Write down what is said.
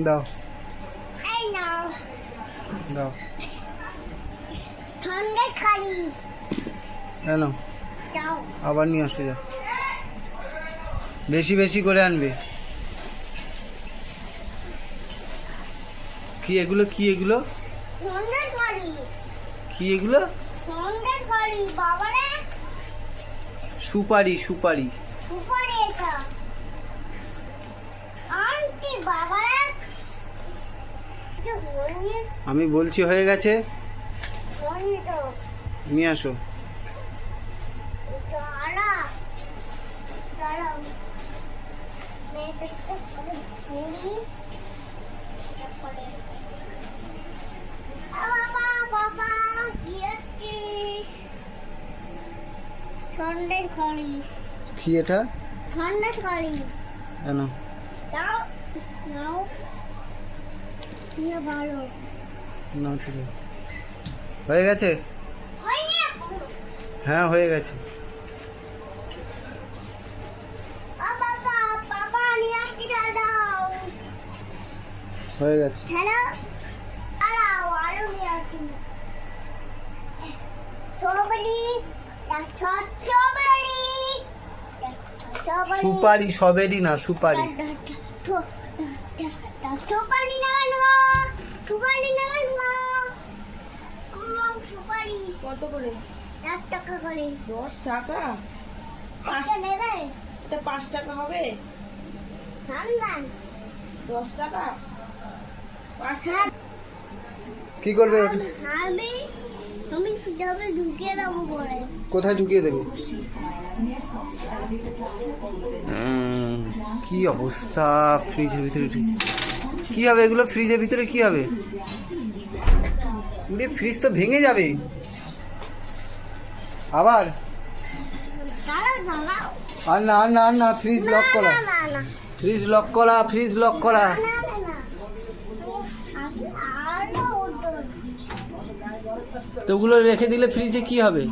দাও দাও কেন আবার নিয়ে আসো যা বেশি বেশি করে আনবে কি এগুলো কি এগুলো কি এগুলো সুপারি সুপারি আমি বলছি হয়ে গেছে নিয়ে আসো কি এটা কেন হয়ে গেছে হ্যাঁ হয়ে গেছে হয়ে গেছে সুপারি সবেরই না সুপারি কত করে 1 টাকা করে 10 টাকা 5 নেবে এটা 5 টাকা হবে সামদান 10 টাকা 5 টাকা কি করবে আমি যাবে ঢুকিয়ে দেবো পরে কোথায় ঢুকিয়ে দেবে কি অবস্থা ফ্রিজের ভিতরে কি হবে এগুলো ফ্রিজের ভিতরে কি হবে ফ্রিজ তো ভেঙে যাবে আবার আর না আর না আর না ফ্রিজ লক করা ফ্রিজ লক করা ফ্রিজ লক করা তো ওগুলো রেখে দিলে ফ্রিজে কি হবে